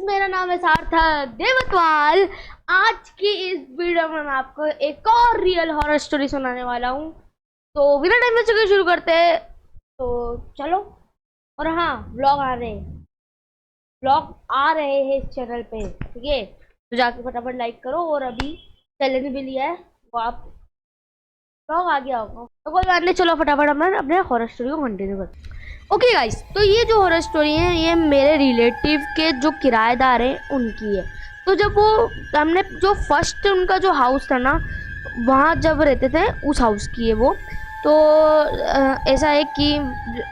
मेरा नाम है सार्थक देवतवाल। आज की इस वीडियो में मैं आपको एक और रियल हॉरर स्टोरी सुनाने वाला हूँ। तो बिना टाइम वेस्ट किए शुरू करते हैं। तो चलो। और हाँ, व्लॉग आ रहे हैं इस चैनल पे, ठीक है। तो जाके फटाफट लाइक करो। और अभी चैलेंज भी लिया है, वो आप व्लॉग आ गया होगा तो कोई बात नहीं। चलो फटाफट हम अपने हॉरर स्टोरी को कंटिन्यू करते हैं। ओके गाइस, तो ये जो हॉरर स्टोरी है ये मेरे रिलेटिव के जो किराएदार हैं उनकी है। तो जब वो हमने जो फर्स्ट उनका जो हाउस था ना, वहाँ जब रहते थे उस हाउस की है वो। तो ऐसा है कि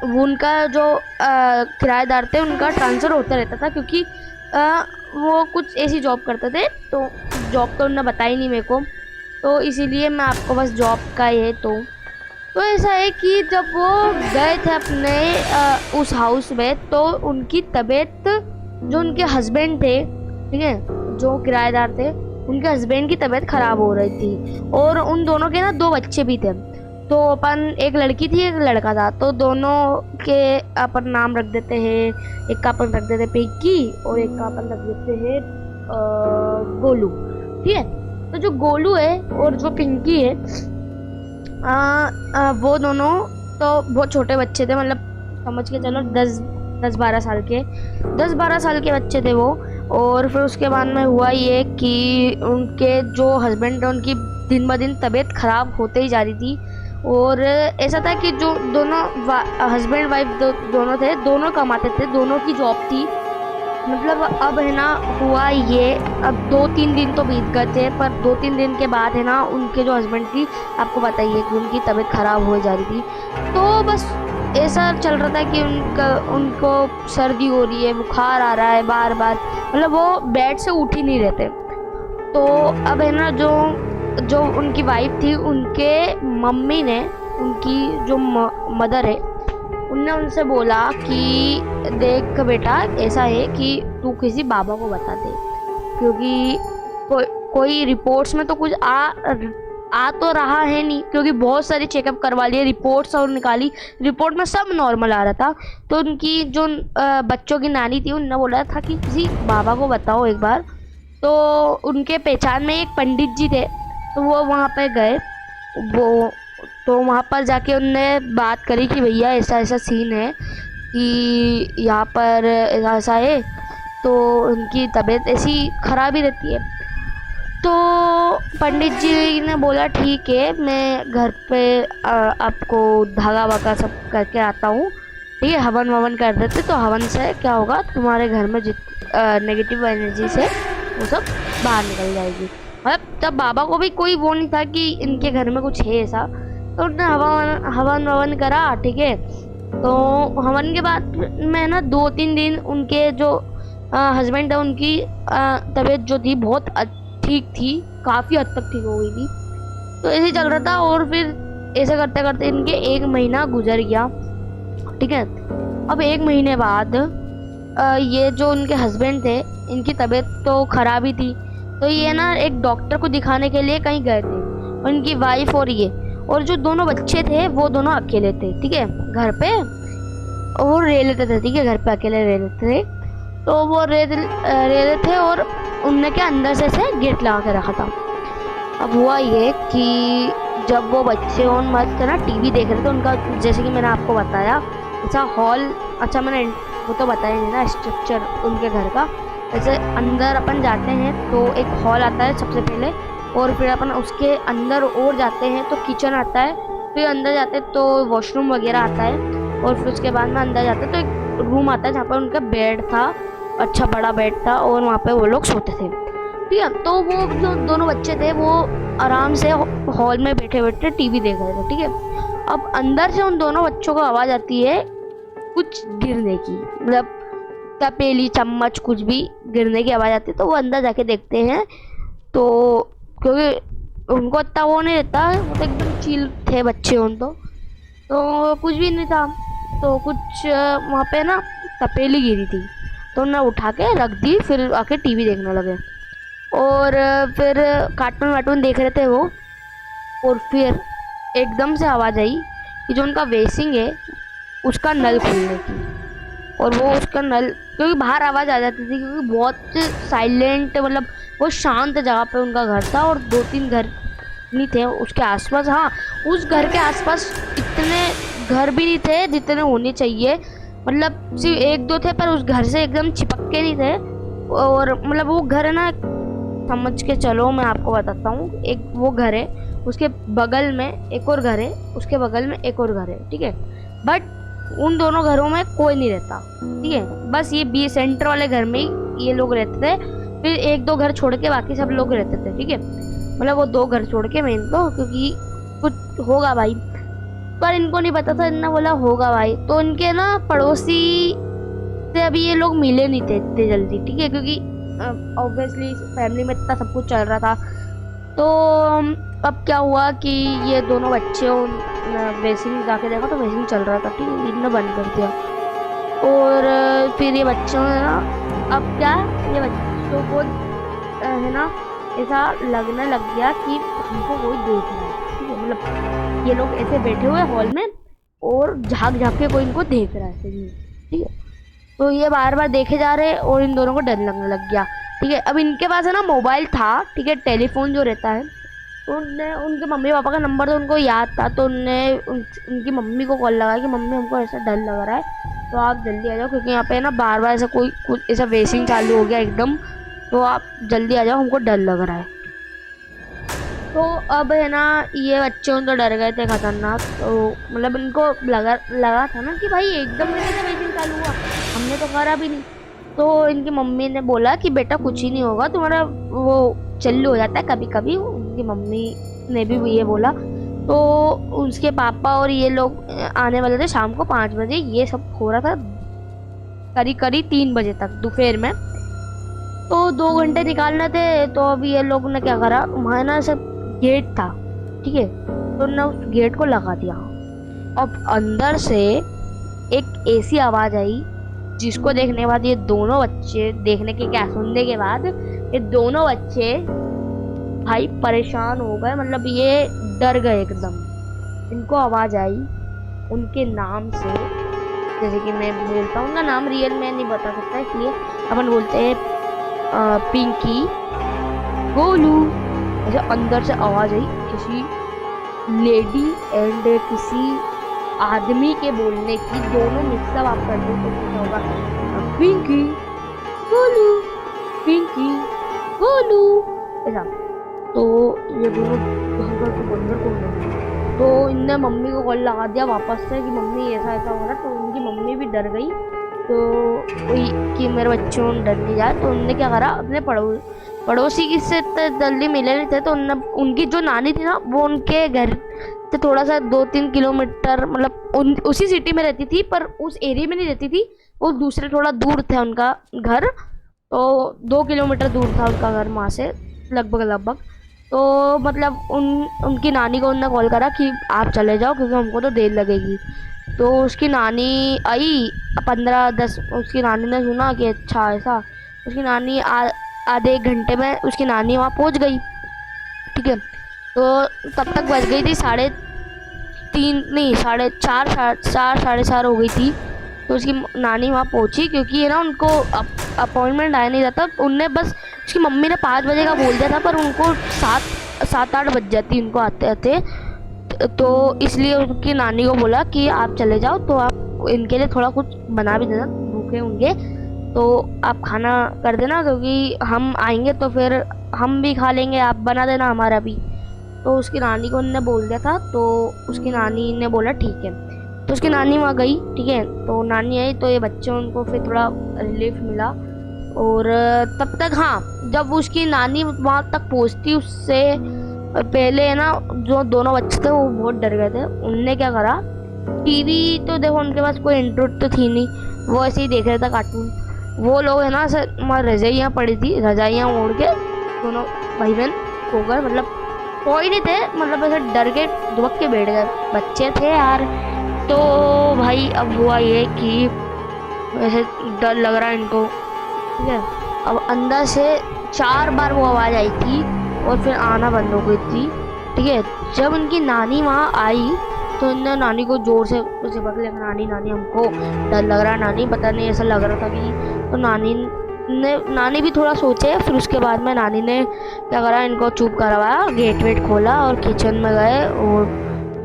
वो उनका जो किराएदार थे उनका ट्रांसफ़र होता रहता था, क्योंकि वो कुछ ऐसी जॉब करते थे। तो जॉब तो उन्होंने बताई नहीं मेरे को, तो इसीलिए मैं आपको बस जॉब का ये तो ऐसा है कि जब वो गए थे अपने उस हाउस में, तो उनकी तबीयत, जो उनके हस्बैंड थे, ठीक है, जो किराएदार थे, उनके हस्बैंड की तबीयत ख़राब हो रही थी। और उन दोनों के ना 2 बच्चे भी थे। तो अपन, एक लड़की थी एक लड़का था, तो दोनों के अपन नाम रख देते हैं। एक का अपन रख देते पिंकी और एक का अपन रख देते हैं गोलू, ठीक है। तो जो गोलू है और जो पिंकी है, वो दोनों तो बहुत छोटे बच्चे थे, मतलब समझ के चलो 10-12 साल के 10-12 साल के बच्चे थे वो। और फिर उसके बाद में हुआ ये कि उनके जो हस्बैंड थे उनकी दिन ब दिन तबीयत ख़राब होते ही जा रही थी। और ऐसा था कि जो दोनों हस्बैंड वाइफ दोनों थे, दोनों कमाते थे, दोनों की जॉब थी। मतलब अब है ना, हुआ ये, अब 2-3 दिन तो बीत गए थे, पर 2-3 दिन के बाद है ना, उनके जो हस्बैंड थी, आपको बताइए कि उनकी तबीयत ख़राब हो जा रही थी। तो बस ऐसा चल रहा था कि उनको सर्दी हो रही है, बुखार आ रहा है बार बार, मतलब वो बेड से उठ ही नहीं रहते। तो अब है ना, जो जो उनकी वाइफ थी, उनके मम्मी ने, उनकी जो मदर है, उनने उनसे बोला कि देख बेटा, ऐसा है कि तू किसी बाबा को बता दे, क्योंकि कोई रिपोर्ट्स में तो कुछ आ तो रहा है नहीं, क्योंकि बहुत सारी चेकअप करवा लिए, रिपोर्ट्स और निकाली, रिपोर्ट में सब नॉर्मल आ रहा था। तो उनकी जो बच्चों की नानी थी, उनने बोला था कि किसी बाबा को बताओ एक बार। तो उनके पहचान में एक पंडित जी थे, तो वो वहाँ पे गए। वो तो वहाँ पर जाके उनने बात करी कि भैया ऐसा ऐसा सीन है कि यहाँ पर ऐसा है। तो उनकी तबीयत ऐसी ख़राब ही रहती है। तो पंडित जी ने बोला ठीक है, मैं घर पे आपको धागा वागा सब करके आता हूँ, ठीक है। हवन ववन कर देते, तो हवन से क्या होगा, तुम्हारे घर में नेगेटिव एनर्जी से वो सब बाहर निकल जाएगी। मतलब तब बाबा को भी कोई वो नहीं था कि इनके घर में कुछ है ऐसा। तो उन्होंने हवन ववन करा, ठीक है। तो हवन के बाद में ना 2-3 दिन उनके जो हस्बैंड है, उनकी तबीयत जो थी बहुत ठीक थी, काफ़ी हद तक ठीक हो गई थी। तो ऐसे चल रहा था। और फिर ऐसे करते करते इनके 1 महीना गुजर गया, ठीक है। अब 1 महीने बाद ये जो उनके हस्बैंड थे, इनकी तबीयत तो ख़राब ही थी। तो ये ना एक डॉक्टर को दिखाने के लिए कहीं गए थे, उनकी वाइफ और ये, और जो दोनों बच्चे थे वो दोनों अकेले थे, ठीक है, घर पे। वो रह लेते थे, ठीक है, घर पे अकेले रह लेते थे। तो वो रह रहे थे, और उनने क्या अंदर से गेट लगा के रखा था। अब हुआ ये कि जब वो बच्चे और मस्त ना टीवी देख रहे थे, उनका जैसे कि मैंने आपको बताया, अच्छा हॉल, अच्छा मैंने वो तो बताया नहीं ना स्ट्रक्चर उनके घर का। जैसे अंदर अपन जाते हैं तो एक हॉल आता है सबसे पहले, और फिर अपन उसके अंदर और जाते हैं तो किचन आता है, फिर अंदर जाते हैं तो वॉशरूम वगैरह आता है, और फिर उसके बाद में अंदर जाते हैं तो एक रूम आता है जहाँ पर उनका बेड था, अच्छा बड़ा बेड था, और वहाँ पे वो लोग सोते थे, ठीक है। तो वो जो दोनों बच्चे थे वो आराम से हॉल में बैठे बैठे टीवी देख रहे थे, ठीक है। अब अंदर से उन दोनों बच्चों को आवाज़ आती है कुछ गिरने की, मतलब तपेली चम्मच कुछ भी गिरने की आवाज़ आती है। तो वो अंदर जाके देखते हैं, तो क्योंकि उनको इतना वो नहीं रहता, वो तो एकदम चिल थे बच्चे उन तो कुछ भी नहीं था। तो कुछ वहाँ पे ना तपेली गिरी थी, तो उन्हें उठा के रख दी, फिर आके टीवी देखने लगे। और फिर कार्टून वार्टून देख रहे थे वो। और फिर एकदम से आवाज़ आई कि जो उनका वेसिंग है उसका नल खुलने की। और वो उसका नल, क्योंकि बाहर आवाज़ आ जाती थी क्योंकि बहुत साइलेंट, मतलब वो शांत जगह पे उनका घर था और 2-3 घर नहीं थे उसके आसपास। हाँ, उस घर के आसपास इतने घर भी नहीं थे जितने होने चाहिए, मतलब सिर्फ 1-2 थे पर उस घर से एकदम चिपक के नहीं थे। और मतलब वो घर है ना, समझ के चलो, मैं आपको बताता हूँ। एक वो घर है, उसके बगल में एक और घर है, उसके बगल में एक और घर है, ठीक है। बट उन दोनों घरों में कोई नहीं रहता, ठीक है। बस ये बी सेंटर वाले घर में ही ये लोग रहते थे, फिर 1-2 घर छोड़ के बाकी सब लोग रहते थे, ठीक है। मतलब वो 2 घर छोड़ के मेन तो, क्योंकि कुछ होगा भाई, पर इनको नहीं पता था, इन्होंने बोला होगा भाई। तो इनके ना पड़ोसी से अभी ये लोग मिले नहीं थे इतने जल्दी, ठीक है, क्योंकि ऑब्वियसली फैमिली में इतना सब कुछ चल रहा था। तो अब क्या हुआ कि ये दोनों बच्चे बेसिंग जाके देखा तो बेसिंग चल रहा था, ठीक है, इन्होंने बंद कर दिया। और फिर ये बच्चों ने ना, अब क्या, ये बच्चों को है ना ऐसा लगने लग गया कि हमको कोई देख रहा है, ठीक है। मतलब ये लोग ऐसे बैठे हुए हॉल में और झाँक झाँक के कोई इनको देख रहा है, ठीक है। तो ये बार बार देखे जा रहे और इन दोनों को डर लगने लग गया, ठीक है। अब इनके पास है ना मोबाइल था, ठीक है, टेलीफोन जो रहता है। तो उनने, उनके मम्मी पापा का नंबर तो उनको याद था, तो उनने उनकी मम्मी को कॉल लगाया कि मम्मी हमको ऐसा डर लग रहा है, तो आप जल्दी आ जाओ, क्योंकि यहाँ पे ना बार बार ऐसा कोई कुछ ऐसा वेसिंग चालू हो गया एकदम, तो आप जल्दी आ जाओ, हमको डर लग रहा है। तो अब है ना, ये बच्चे तो डर गए थे खतरनाक। तो मतलब इनको लगा था ना कि भाई एकदम से कैसे वेसिंग चालू हुआ, हमने तो करा भी नहीं। तो इनकी मम्मी ने बोला कि बेटा कुछ ही नहीं होगा, तुम्हारा वो चालू हो जाता है कभी कभी। उनकी मम्मी ने भी ये बोला। तो उसके पापा और ये लोग आने वाले थे शाम को 5 बजे। ये सब हो रहा था करीब करीब 3 बजे तक दोपहर में। तो 2 घंटे निकालने थे। तो अभी ये लोग ने क्या करा, वहाँ ना सब गेट था, ठीक है, तो उन्होंने उस गेट को लगा दिया। अब अंदर से एक ऐसी आवाज आई जिसको देखने के बाद ये दोनों बच्चे, देखने के क्या सुनने के बाद ये दोनों बच्चे भाई परेशान हो गए, मतलब ये डर गए एकदम। इनको आवाज आई उनके नाम से, जैसे कि मैं बोलता हूँ उनका नाम रियल में नहीं बता सकता, इसलिए अपन बोलते हैं पिंकी, गोलू। ऐसे अंदर से आवाज आई किसी लेडी एंड किसी आदमी के बोलने की, दोनों मिक्सअप आप कर दो तो क्या होगा, पिंकी गोलू, पिंकी गोलू, ऐसा। तो ये दोनों घर के बंदर को बोल, तो इनने मम्मी को कॉल लगा दिया वापस से कि मम्मी ऐसा ऐसा हो रहा है। तो उनकी मम्मी भी डर गई, तो कोई कि मेरे बच्चों डर नहीं जाए। तो उनने क्या करा, अपने पड़ोसी की से जल्दी मिले नहीं थे, तो उनकी जो नानी थी ना, वो उनके घर से थोड़ा सा 2-3 किलोमीटर, मतलब उसी सिटी में रहती थी पर उस एरिया में नहीं रहती थी, वो दूसरे थोड़ा दूर था उनका घर। तो 2 किलोमीटर दूर था उनका घर वहाँ से, लगभग। तो मतलब उनकी नानी को उनने कॉल करा कि आप चले जाओ क्योंकि हमको तो देर लगेगी। तो उसकी नानी आई 15-10, उसकी नानी ने सुना कि अच्छा ऐसा, उसकी नानी आधे 1 घंटे में उसकी नानी वहाँ पहुँच गई, ठीक है। तो तब तक बज गई थी 3:30 नहीं 4:30 4:30 हो गई थी। तो उसकी नानी वहाँ पहुँची, क्योंकि ये ना उनको अपॉइंटमेंट आया नहीं रहता। उनने बस, उसकी मम्मी ने 5 बजे का बोल दिया था पर उनको 7-8 बज जाती उनको आते आते। तो इसलिए उनकी नानी को बोला कि आप चले जाओ, तो आप इनके लिए थोड़ा कुछ बना भी देना, भूखे होंगे तो आप खाना कर देना, क्योंकि हम आएंगे तो फिर हम भी खा लेंगे, आप बना देना हमारा भी। तो उसकी नानी को उन्होंने बोल दिया था। तो उसकी नानी ने बोला ठीक है। तो उसकी नानी वहाँ गई, ठीक है। तो नानी आई तो ये बच्चे, उनको फिर थोड़ा रिलीफ मिला। और तब तक हाँ, जब उसकी नानी वहाँ तक पहुँचती उससे पहले है ना, जो दोनों बच्चे थे वो बहुत डर गए थे। उनने क्या करा, टीवी तो देखो उनके पास कोई इंटरनेट तो थी नहीं, वो ऐसे ही देख रहे थे कार्टून। वो लोग है ना सर, रजाइयाँ पड़ी थी, रजाइयाँ ओढ़ के दोनों भाई बहन सो गए, मतलब कोई नहीं थे, मतलब ऐसे डर के दुबक के बैठ गए, बच्चे थे यार। तो भाई अब हुआ ये कि ऐसे डर लग रहा है इनको, ठीक है। अब अंदर से 4 बार वो आवाज़ आई थी और फिर आना बंद हो गई थी, ठीक है। जब उनकी नानी वहाँ आई तो इनने नानी को जोर से चिपक लिया, नानी नानी हमको डर लग रहा है, नानी पता नहीं, ऐसा लग रहा था कि। तो नानी भी थोड़ा सोचे, फिर उसके बाद में नानी ने क्या करा, इनको चुप करवाया, गेट वेट खोला और किचन में गए और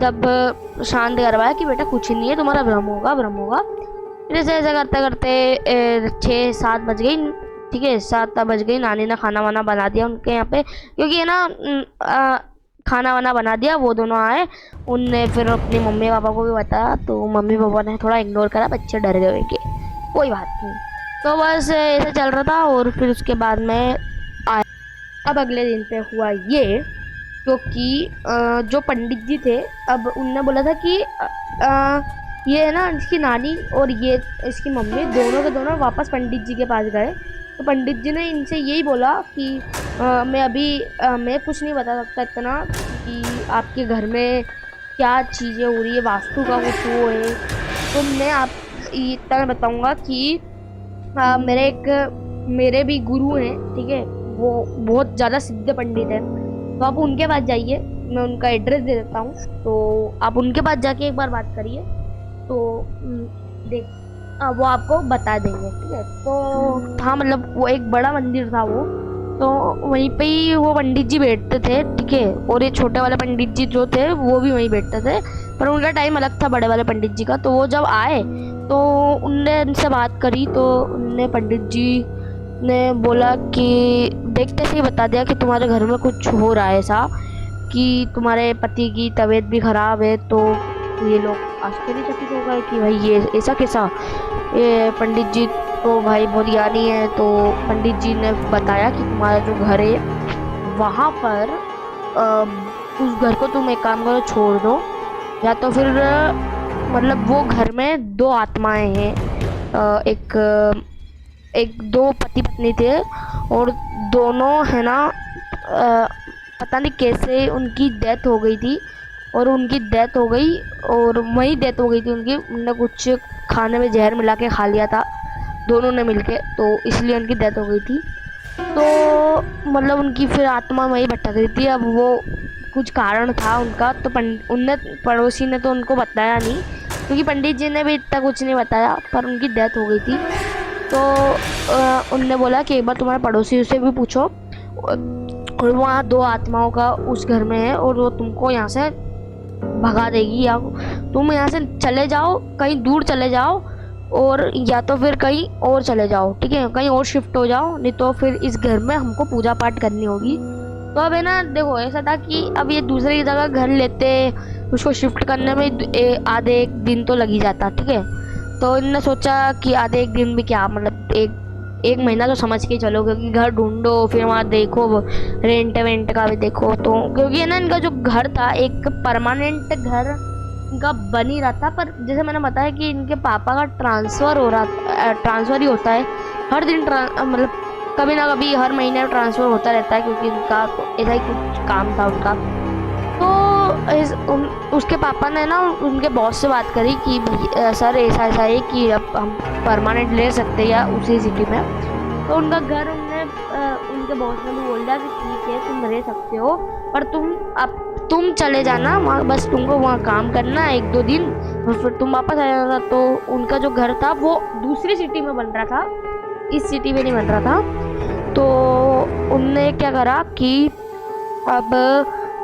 तब शांत करवाया कि बेटा कुछ नहीं है, तुम्हारा भ्रम होगा। फिर ऐसे ऐसा करते करते 6-7 बज गई, ठीक है, 7 बज गई। नानी ने खाना वाना बना दिया उनके यहाँ पे, क्योंकि है ना खाना वाना बना दिया। वो दोनों आए, उनने फिर अपनी मम्मी पापा को भी बताया, तो मम्मी पापा ने थोड़ा इग्नोर करा, बच्चे डर गए कि कोई बात नहीं। तो बस ऐसा चल रहा था। और फिर उसके बाद में अब अगले दिन पे हुआ ये, क्योंकि जो पंडित जी थे, अब उनने बोला था कि ये है ना, इसकी नानी और ये इसकी मम्मी दोनों के दोनों वापस पंडित जी के पास गए। तो पंडित जी ने इनसे यही बोला कि मैं कुछ नहीं बता सकता इतना कि आपके घर में क्या चीज़ें हो रही है, वास्तु का कुछ वो है। तो मैं आप इतना बताऊंगा कि मेरे भी गुरु हैं, ठीक है, वो बहुत ज़्यादा सिद्ध पंडित हैं। तो आप उनके पास जाइए, मैं उनका एड्रेस दे देता हूँ, तो आप उनके पास जाके एक बार बात करिए, तो वो आपको बता देंगे, ठीक है। तो हाँ, मतलब वो एक बड़ा मंदिर था वो, तो वहीं पे ही वो पंडित जी बैठते थे, ठीक है। और ये छोटे वाले पंडित जी जो थे वो भी वहीं बैठते थे, पर उनका टाइम अलग था बड़े वाले पंडित जी का। तो वो जब आए तो उनने उनसे बात करी, तो उनने पंडित जी ने बोला कि देखते से ही बता दिया कि तुम्हारे घर में कुछ हो रहा है ऐसा, कि तुम्हारे पति की तबीयत भी ख़राब है। तो ये लोग आश्चर्यचकित हो गए कि भाई ये ऐसा कैसा, ये पंडित जी तो भाई बहुत ज्ञानी है। तो पंडित जी ने बताया कि तुम्हारा जो घर है वहाँ पर उस घर को तुम एक काम करो, छोड़ दो, या तो फिर मतलब वो घर में 2 आत्माएं हैं, एक 2 पति पत्नी थे, और दोनों है ना पता नहीं कैसे उनकी डेथ हो गई थी, और उनकी डेथ हो गई और वही डेथ हो गई थी उनकी। उनने कुछ खाने में जहर मिला के खा लिया था दोनों ने मिलके, तो इसलिए उनकी डेथ हो गई थी। तो मतलब उनकी फिर आत्मा वही भटक रही थी। अब वो कुछ कारण था उनका, तो उनने पड़ोसी ने तो उनको बताया नहीं, क्योंकि पंडित जी ने भी इतना कुछ नहीं बताया, पर उनकी डेथ हो गई थी। तो उनने बोला कि एक बार तुम्हारे पड़ोसी से भी पूछो, और वहाँ 2 आत्माओं का उस घर में है, और वो तुमको यहाँ से भगा देगी, या तुम यहाँ से चले जाओ, कहीं दूर चले जाओ, और या तो फिर कहीं और चले जाओ, ठीक है, कहीं और शिफ्ट हो जाओ, नहीं तो फिर इस घर में हमको पूजा पाठ करनी होगी। तो अब है ना, देखो ऐसा था कि अब ये दूसरे की जगह घर लेते, उसको शिफ्ट करने में आधे 1 दिन तो लग ही जाता, ठीक है। तो इन्होंने सोचा कि आधे 1 दिन भी क्या, मतलब एक महीना तो समझ के चलो, क्योंकि घर ढूंढो, फिर वहाँ देखो, रेंट वेंट का भी देखो। तो क्योंकि है ना, इनका जो घर था एक परमानेंट घर इनका बन ही रहा था, पर जैसे मैंने बताया कि इनके पापा का ट्रांसफ़र ही होता है हर दिन, मतलब कभी ना कभी हर महीने ट्रांसफ़र होता रहता है, क्योंकि इनका तो ऐसा ही कुछ काम था उनका। तो उसके पापा ने ना उनके बॉस से बात करी कि सर ऐसा है कि अब हम परमानेंट ले सकते हैं या उसी सिटी में। तो उनका घर उनके बॉस ने भी बोल दिया कि ठीक है तुम रह सकते हो, पर तुम चले जाना वहाँ, बस तुमको वहाँ काम करना है 1-2 दिन, और फिर तुम वापस आ जाना। तो उनका जो घर था वो दूसरी सिटी में बन रहा था, इस सिटी में नहीं बन रहा था। तो उनने क्या करा कि अब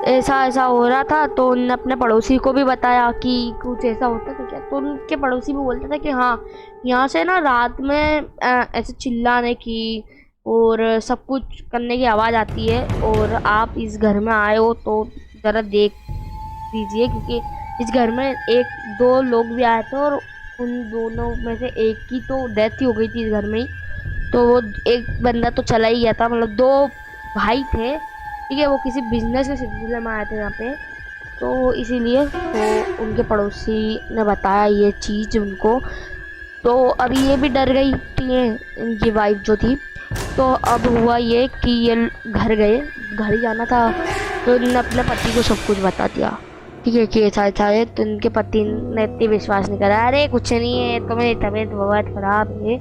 ऐसा हो रहा था, तो उनने अपने पड़ोसी को भी बताया कि कुछ ऐसा होता था क्या। तो उनके पड़ोसी भी बोलते थे कि हाँ, यहाँ से ना रात में ऐसे चिल्लाने की और सब कुछ करने की आवाज़ आती है, और आप इस घर में आए हो तो ज़रा देख दीजिए, क्योंकि इस घर में 1-2 लोग भी आए थे, और उन दोनों में से एक की तो डेथ ही हो गई थी इस घर में ही। तो वो एक बंदा तो चला ही गया था, मतलब 2 भाई थे, ठीक है, वो किसी बिजनेस के सिलसिले में आए थे यहाँ पे, तो इसीलिए तो उनके पड़ोसी ने बताया ये चीज़ उनको। तो अभी ये भी डर गई, ठीक है, इनकी वाइफ जो थी। तो अब हुआ ये कि ये घर गए, घर ही जाना था, तो इन्होंने अपने पति को सब कुछ बता दिया, ठीक है, कि ऐसा है। तो इनके पति ने इतनी विश्वास नहीं करा, अरे कुछ नहीं है, तुम्हें तबीयत बहुत खराब है।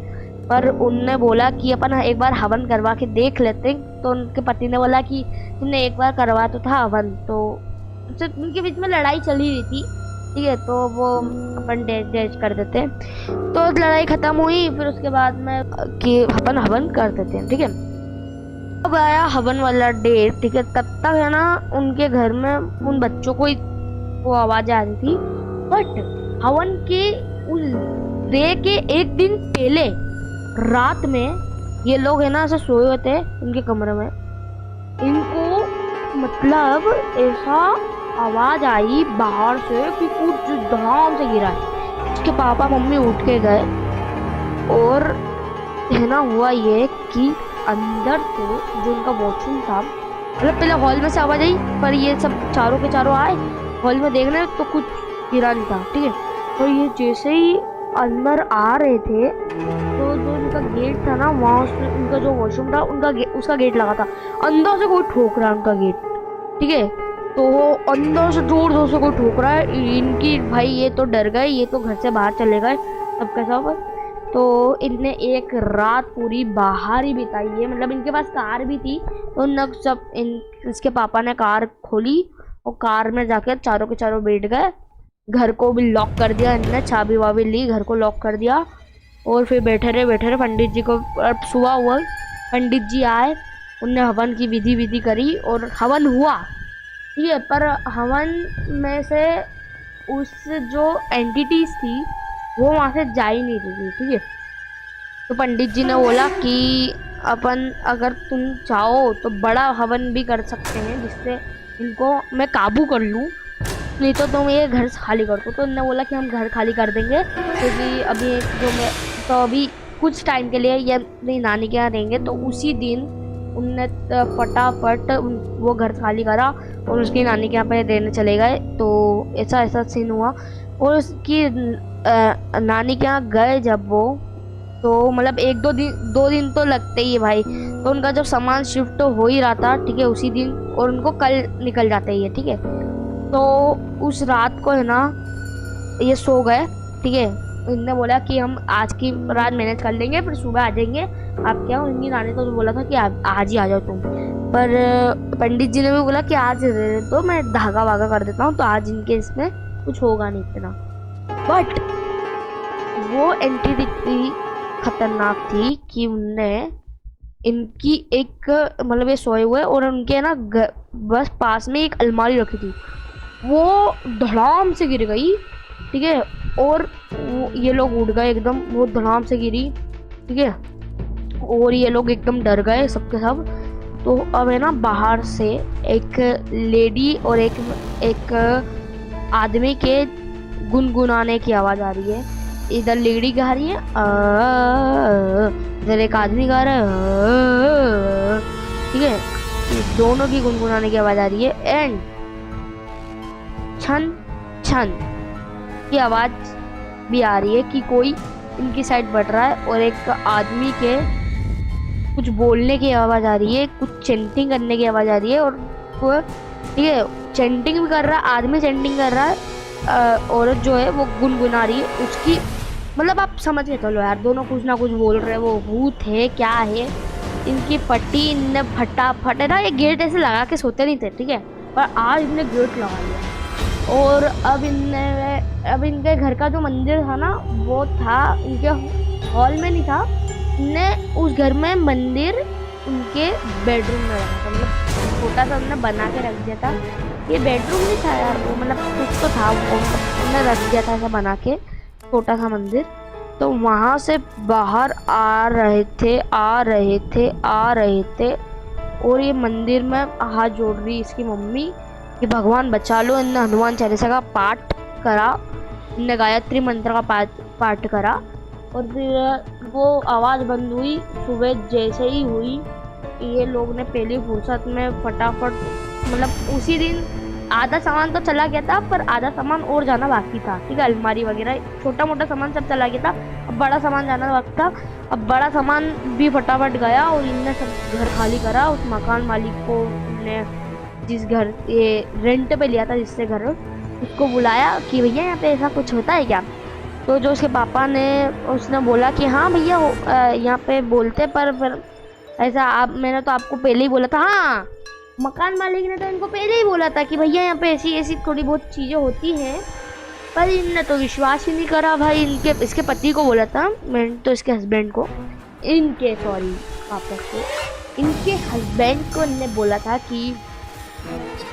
पर उनने बोला कि अपन एक बार हवन करवा के देख लेते। तो उनके पति ने बोला कि तुमने एक बार करवा तो था हवन, तो उनके बीच में लड़ाई चल ही रही थी। ठीक है, तो वो अपन डैश डैश कर देते हैं। तो लड़ाई खत्म हुई, फिर उसके बाद में कि अपन हवन कर देते हैं, ठीक है। अब आया हवन वाला डे, ठीक है। तब तक है ना उनके घर में उन बच्चों को वो आवाज आ रही थी, बट हवन के उस डे के एक दिन पहले रात में ये लोग है ना ऐसे सोए हुए थे उनके कमरे में, इनको मतलब ऐसा आवाज आई बाहर से कि कुछ धड़ाम से गिरा है। उसके पापा मम्मी उठ के गए और है ना हुआ ये कि अंदर से जो उनका वॉशरूम था, मतलब पहले हॉल में से आवाज आई, पर ये सब चारों के चारों आए हॉल में देखने तो कुछ गिरा नहीं था, ठीक है। तो ये जैसे ही अंदर आ रहे थे तो जो उनका गेट था ना वहाँ उनका जो वॉशरूम था उसका गेट लगा था, अंदर से कोई ठोक रहा है उनका गेट, ठीक है। तो अंदर से जोर जोर से कोई ठोक रहा है, इनकी भाई ये तो डर गए, ये तो घर से बाहर चले गए सबका सब। तो इनने एक रात पूरी बाहर ही बिताई है, मतलब इनके पास कार भी थी, तो उन सब इसके पापा ने कार खोली और कार में जाकर चारों के चारों बैठ गए। घर को भी लॉक कर दिया इनने, चाबी वाबी ली, घर को लॉक कर दिया और फिर बैठे रहे पंडित जी को। अब सुबह हुआ, पंडित जी आए, उनने हवन की विधि करी और हवन हुआ, ठीक है। पर हवन में से उस जो एंटिटीज थी वो वहाँ से जा ही नहीं रही थी, ठीक है। तो पंडित जी ने बोला कि अपन अगर तुम चाहो तो बड़ा हवन भी कर सकते हैं जिससे इनको मैं काबू कर लूँ, नहीं तो तुम ये घर खाली कर दो। तो उन्होंने बोला कि हम घर खाली कर देंगे, क्योंकि अभी जो मैं तो अभी कुछ टाइम के लिए ये अपनी नानी के यहाँ रहेंगे। तो उसी दिन उनने फटाफट वो घर खाली करा और उसकी नानी के यहाँ पे रहने चले गए। तो ऐसा ऐसा सीन हुआ और उसकी नानी के यहाँ गए जब वो, तो मतलब एक दो दिन तो लगते ही है भाई। तो उनका जब सामान शिफ्ट हो ही रहा था, ठीक है, उसी दिन, और उनको कल निकल जाते ही है, ठीक है। तो उस रात को है ना ये सो गए, ठीक है। इनने बोला कि हम आज की रात मैनेज कर लेंगे, फिर सुबह आ जाएंगे आप क्या। उनकी नानी तो बोला था कि आज ही आ जाओ तुम, पर पंडित जी ने भी बोला कि आज तो मैं धागा वागा कर देता हूँ, तो आज इनके इसमें कुछ होगा नहीं इतना। बट वो एंटिटी इतनी खतरनाक थी कि उनने इनकी एक मतलब ये सोए हुए और उनके ना बस पास में एक अलमारी रखी थी, वो धड़ाम से गिर गई, ठीक है। और ये लोग उठ गए एकदम, वो धड़ाम से गिरी, ठीक है। और ये लोग एकदम डर गए सबके सब। तो अब है ना बाहर से एक लेडी और एक आदमी के गुनगुनाने की आवाज आ रही है। इधर लेडी गा रही है, इधर एक आदमी गा रहा है, ठीक है। दोनों की गुनगुनाने की आवाज आ रही है एंड छन छन की आवाज भी आ रही है कि कोई इनकी साइड बढ़ रहा है। और एक आदमी के कुछ बोलने की आवाज आ रही है, कुछ चैंटिंग करने की आवाज आ रही है। और वो ठीक है चैंटिंग भी कर रहा है, आदमी चैंटिंग कर रहा है, औरत जो है वो गुनगुना रही है उसकी, मतलब आप समझ के चलो यार, दोनों कुछ ना कुछ बोल रहे हैं। वो भूत है क्या है, इनकी पट्टी इनने फटाफट है ना, ये गेट ऐसे लगा के सोते नहीं थे, ठीक है, पर आज इनने गेट लगा लिया। और अब इनके घर का जो मंदिर था ना वो था इनके हॉल में नहीं था, ने उस घर में मंदिर उनके बेडरूम में रखा था, मतलब छोटा सा उन्होंने बना के रख दिया था। ये बेडरूम नहीं था यार, वो मतलब कुछ तो था, वो उन्होंने रख दिया था ऐसा बना के छोटा सा मंदिर। तो वहां से बाहर आ रहे थे और ये मंदिर में हाथ जोड़ रही इसकी मम्मी कि भगवान बचा लो। इनने हनुमान चालीसा का पाठ करा, इनने गायत्री मंत्र का पाठ करा और फिर वो आवाज़ बंद हुई। सुबह जैसे ही हुई ये लोग ने पहली फुर्सत में फटाफट, मतलब उसी दिन आधा सामान तो चला गया था पर आधा सामान और जाना बाकी था, ठीक है। अलमारी वगैरह छोटा मोटा सामान सब चला गया था, अब बड़ा सामान जाना बाकी था। अब बड़ा सामान भी फटाफट गया और इनने सब घर खाली करा। उस मकान मालिक को ने जिस घर ये रेंट पे लिया था जिससे घर, उसको बुलाया कि भैया यहाँ पे ऐसा कुछ होता है क्या। तो जो उसके पापा ने उसने बोला कि हाँ भैया यहाँ पे बोलते, पर ऐसा मैंने तो आपको पहले ही बोला था। हाँ, मकान मालिक ने तो इनको पहले ही बोला था कि भैया यहाँ पे ऐसी ऐसी थोड़ी बहुत चीज़ें होती हैं, पर इनने तो विश्वास ही नहीं करा भाई। इनके इसके पति को बोला था, मैं तो इसके हस्बैंड को, इनके सॉरी वापस से इनके हस्बैंड को इनने बोला था कि,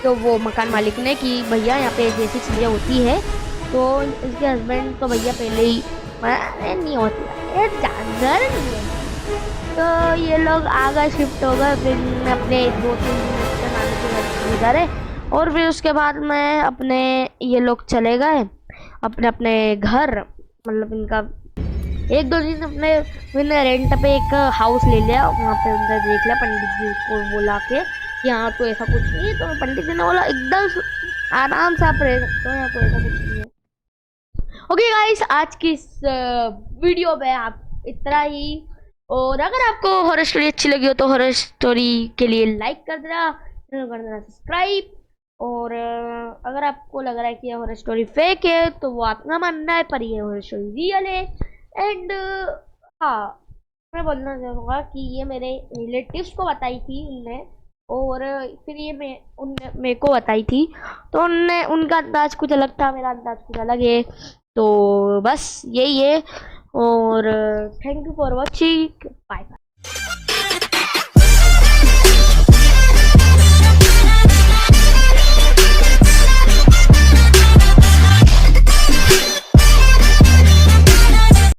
तो वो मकान मालिक ने, कि भैया यहाँ पे जैसी चीज़ें होती है, तो इसके हस्बैंड तो भैया पहले ही अरे नहीं होती ये जानवर नहीं है। तो ये लोग आगे शिफ्ट हो गए, फिर मैं अपने 2-3 दिन अपने नानी के घर चले जा रहे, और फिर उसके बाद में अपने ये लोग चले गए अपने अपने घर, मतलब इनका 1-2 दिन अपने मैंने रेंट पे एक हाउस ले लिया, वहाँ पे उनने देख लिया, पंडित जी को बोला के कि यहाँ तो ऐसा कुछ नहीं है, तो पंडित जी ने बोला एकदम आराम से आप रह सकते हो, यहाँ तो ऐसा कुछ नहीं है। ओके गाइस, आज की इस वीडियो में आप इतना ही, और अगर आपको हॉरर स्टोरी अच्छी लगी हो तो हॉरर स्टोरी के लिए लाइक कर देना, चैनल कर देना सब्सक्राइब, और अगर आपको लग रहा है कि ये हॉरर स्टोरी फेक है तो वो आपका मानना है, पर ये हॉरर स्टोरी रियल है। एंड हाँ, मैं बोलना चाहूँगा कि ये मेरे रिलेटिव्स को बताई थी उनने, और फिर ये उनने मेरे को बताई थी, तो उनने उनका अंदाज कुछ अलग था, मेरा अंदाज कुछ अलग है। तो बस यही है, और thank you for watching, bye.